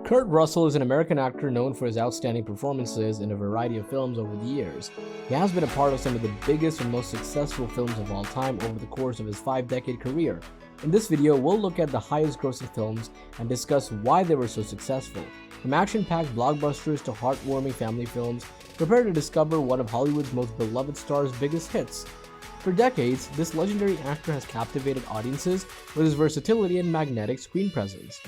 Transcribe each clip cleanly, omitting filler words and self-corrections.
Kurt Russell is an American actor known for his outstanding performances in a variety of films over the years. He has been a part of some of the biggest and most successful films of all time over the course of his 5-decade career. In this video, we'll look at the highest grossing films and discuss why they were so successful. From action-packed blockbusters to heartwarming family films, prepare to discover one of Hollywood's most beloved stars' biggest hits. For decades, this legendary actor has captivated audiences with his versatility and magnetic screen presence.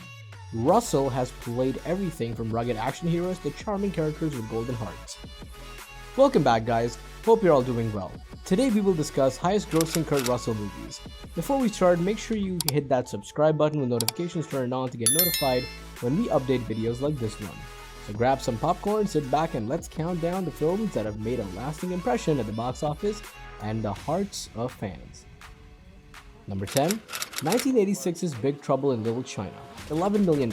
Russell has played everything from rugged action heroes to charming characters with golden hearts. Welcome back, guys. Hope you're all doing well. Today we will discuss highest grossing Kurt Russell movies. Before we start, make sure you hit that subscribe button with notifications turned on to get notified when we update videos like this one. So grab some popcorn, sit back, and let's count down the films that have made a lasting impression at the box office and the hearts of fans. Number 10. 1986's Big Trouble in Little China, $11 million.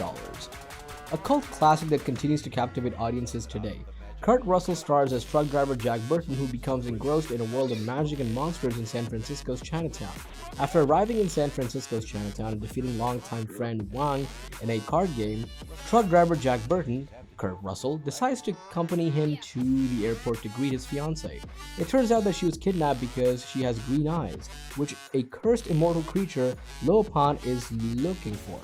A cult classic that continues to captivate audiences today. Kurt Russell stars as truck driver Jack Burton, who becomes engrossed in a world of magic and monsters in San Francisco's Chinatown. After arriving in San Francisco's Chinatown and defeating longtime friend Wang in a card game, truck driver Jack Burton, Kurt Russell, decides to accompany him to the airport to greet his fiancée. It turns out that she was kidnapped because she has green eyes, which a cursed immortal creature, Lo Pan, is looking for.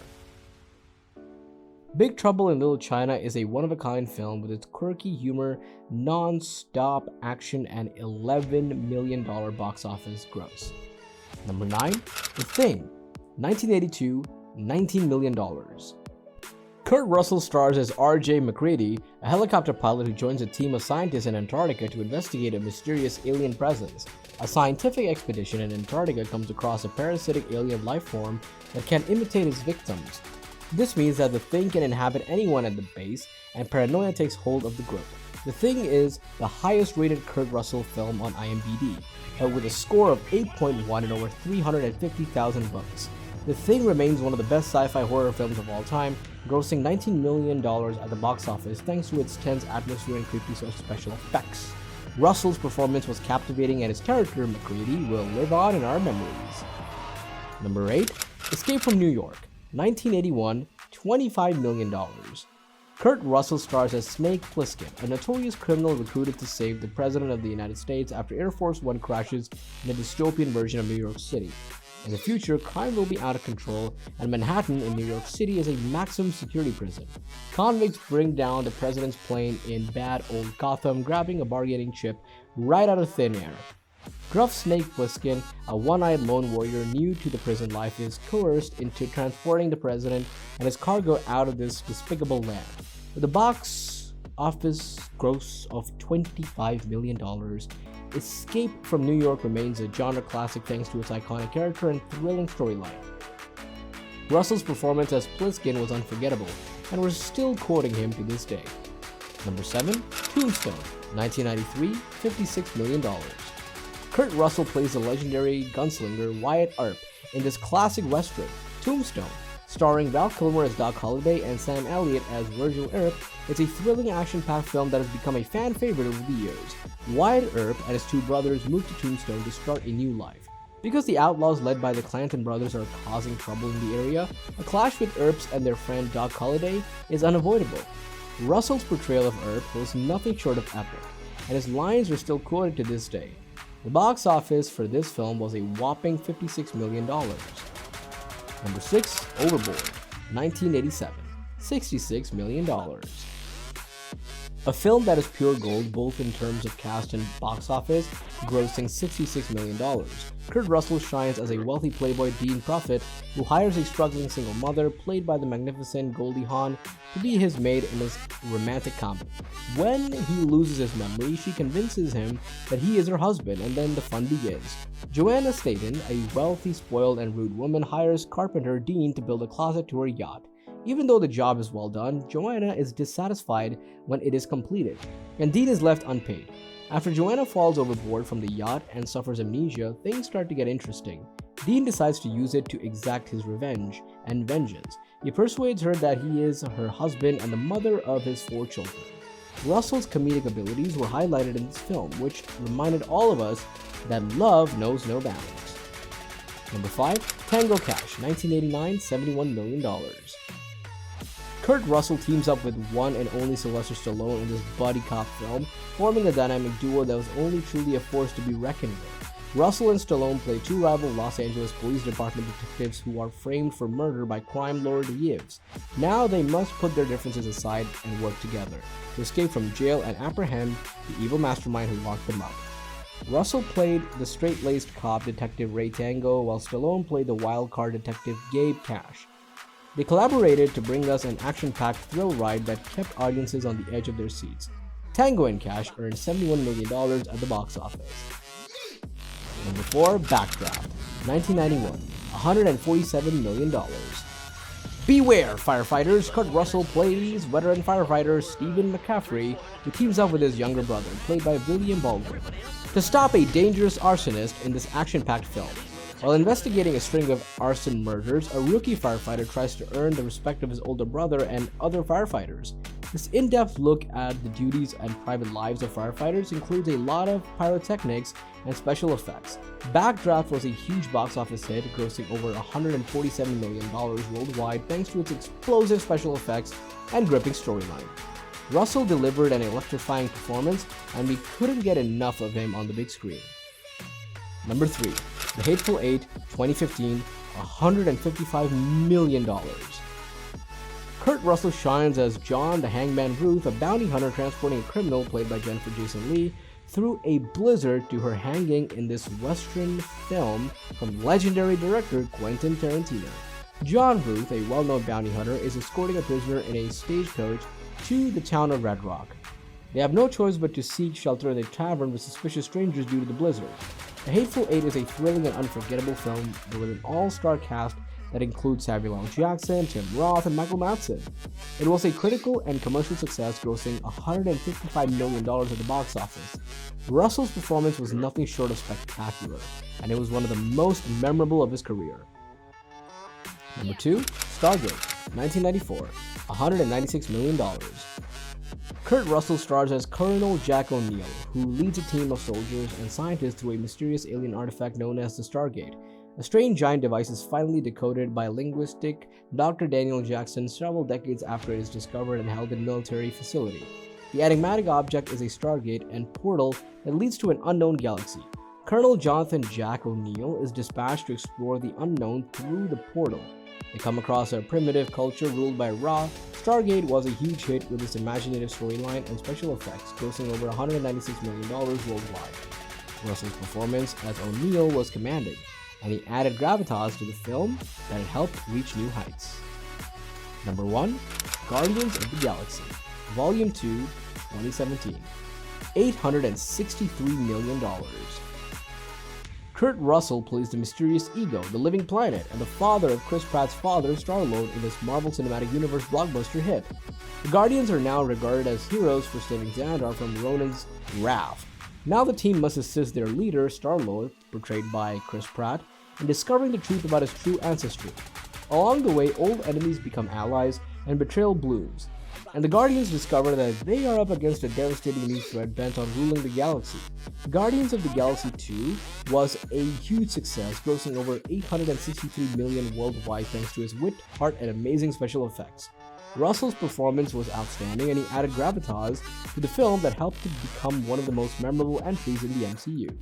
Big Trouble in Little China is a one-of-a-kind film with its quirky humor, non-stop action, and $11 million box office gross. Number 9. The Thing, 1982, $19 million. Kurt Russell stars as R.J. McCready, a helicopter pilot who joins a team of scientists in Antarctica to investigate a mysterious alien presence. A scientific expedition in Antarctica comes across a parasitic alien life form that can imitate its victims. This means that the Thing can inhabit anyone at the base, and paranoia takes hold of the group. The Thing is the highest rated Kurt Russell film on IMDb, with a score of 8.1 and over 350,000 votes. The Thing remains one of the best sci-fi horror films of all time, grossing $19 million at the box office thanks to its tense atmosphere and creepy special effects. Russell's performance was captivating and his character, McCready, will live on in our memories. Number 8. Escape from New York, 1981, $25 million. Kurt Russell stars as Snake Plissken, a notorious criminal recruited to save the President of the United States after Air Force One crashes in a dystopian version of New York City. In the future, crime will be out of control, and Manhattan in New York City is a maximum security prison. Convicts bring down the president's plane in bad old Gotham, grabbing a bargaining chip right out of thin air. Gruff Snake Plissken, a one-eyed lone warrior new to the prison life, is coerced into transporting the president and his cargo out of this despicable land. With a box office gross of $25 million, Escape from New York remains a genre classic thanks to its iconic character and thrilling storyline. Russell's performance as Plissken was unforgettable, and we're still quoting him to this day. Number 7. Tombstone, 1993, $56 million. Kurt Russell plays the legendary gunslinger Wyatt Earp in this classic western, Tombstone. Starring Val Kilmer as Doc Holliday and Sam Elliott as Virgil Earp, it's a thrilling action-packed film that has become a fan favorite over the years. Wyatt Earp and his two brothers move to Tombstone to start a new life. Because the outlaws led by the Clanton brothers are causing trouble in the area, a clash with Earps and their friend Doc Holliday is unavoidable. Russell's portrayal of Earp was nothing short of epic, and his lines are still quoted to this day. The box office for this film was a whopping $56 million. Number 6. Overboard, 1987, $66 million. A film that is pure gold both in terms of cast and box office, grossing $66 million. Kurt Russell shines as a wealthy playboy Dean Prophet who hires a struggling single mother, played by the magnificent Goldie Hawn, to be his maid in his romantic comedy. When he loses his memory, she convinces him that he is her husband, and then the fun begins. Joanna Staten, a wealthy, spoiled, and rude woman, hires carpenter Dean to build a closet to her yacht. Even though the job is well done, Joanna is dissatisfied when it is completed, and Dean is left unpaid. After Joanna falls overboard from the yacht and suffers amnesia, things start to get interesting. Dean decides to use it to exact his revenge and vengeance. He persuades her that he is her husband and the mother of his 4 children. Russell's comedic abilities were highlighted in this film, which reminded all of us that love knows no bounds. Number 5. Tango Cash, 1989, $71 million. Kurt Russell teams up with one and only Sylvester Stallone in this buddy cop film, forming a dynamic duo that was only truly a force to be reckoned with. Russell and Stallone play two rival Los Angeles Police Department detectives who are framed for murder by crime lord Yves. Now they must put their differences aside and work together to escape from jail and apprehend the evil mastermind who locked them up. Russell played the straight-laced cop detective Ray Tango, while Stallone played the wild card detective Gabe Cash. They collaborated to bring us an action-packed thrill ride that kept audiences on the edge of their seats. Tango and Cash earned $71 million at the box office. Number 4, Backdraft, 1991, $147 million. Beware, firefighters! Kurt Russell plays veteran firefighter Stephen McCaffrey, who teams up with his younger brother, played by William Baldwin, to stop a dangerous arsonist in this action-packed film. While investigating a string of arson murders, a rookie firefighter tries to earn the respect of his older brother and other firefighters. This in-depth look at the duties and private lives of firefighters includes a lot of pyrotechnics and special effects. Backdraft was a huge box office hit, grossing over $147 million worldwide thanks to its explosive special effects and gripping storyline. Russell delivered an electrifying performance, and we couldn't get enough of him on the big screen. Number 3, The Hateful Eight, 2015, $155 million. Kurt Russell shines as John the Hangman Ruth, a bounty hunter transporting a criminal played by Jennifer Jason Leigh through a blizzard to her hanging in this Western film from legendary director Quentin Tarantino. John Ruth, a well-known bounty hunter, is escorting a prisoner in a stagecoach to the town of Red Rock. They have no choice but to seek shelter in a tavern with suspicious strangers due to the blizzard. The Hateful Eight is a thrilling and unforgettable film with an all-star cast that includes Samuel L. Jackson, Tim Roth, and Michael Madsen. It was a critical and commercial success, grossing $155 million at the box office. Russell's performance was nothing short of spectacular, and it was one of the most memorable of his career. Number 2, Stargate, 1994, $196 million. Kurt Russell stars as Colonel Jack O'Neill, who leads a team of soldiers and scientists through a mysterious alien artifact known as the Stargate. A strange giant device is finally decoded by linguistic Dr. Daniel Jackson several decades after it is discovered and held in a military facility. The enigmatic object is a Stargate and portal that leads to an unknown galaxy. Colonel Jonathan Jack O'Neill is dispatched to explore the unknown through the portal. They come across a primitive culture ruled by Ra. Stargate was a huge hit with its imaginative storyline and special effects, grossing over $196 million worldwide. Russell's performance as O'Neill was commanding, and he added gravitas to the film that it helped reach new heights. Number 1, Guardians of the Galaxy, Volume 2, 2017, $863 million. Kurt Russell plays the mysterious Ego, the living planet, and the father of Chris Pratt's father, Star-Lord, in this Marvel Cinematic Universe blockbuster hit. The Guardians are now regarded as heroes for saving Xandar from Ronan's wrath. Now the team must assist their leader, Star-Lord, portrayed by Chris Pratt, in discovering the truth about his true ancestry. Along the way, old enemies become allies and betrayal blooms, and the Guardians discover that they are up against a devastating new threat bent on ruling the galaxy. Guardians of the Galaxy 2 was a huge success, grossing over $863 million worldwide thanks to his wit, heart, and amazing special effects. Russell's performance was outstanding, and he added gravitas to the film that helped it become one of the most memorable entries in the MCU.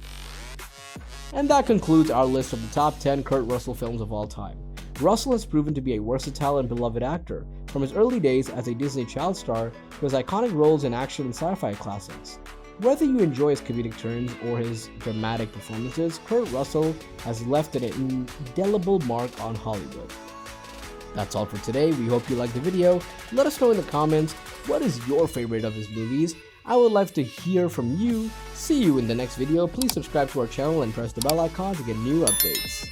And that concludes our list of the top 10 Kurt Russell films of all time. Russell has proven to be a versatile and beloved actor, from his early days as a Disney child star to his iconic roles in action and sci-fi classics. Whether you enjoy his comedic turns or his dramatic performances, Kurt Russell has left an indelible mark on Hollywood. That's all for today. We hope you liked the video. Let us know in the comments, what is your favorite of his movies? I would love to hear from you. See you in the next video. Please subscribe to our channel and press the bell icon to get new updates.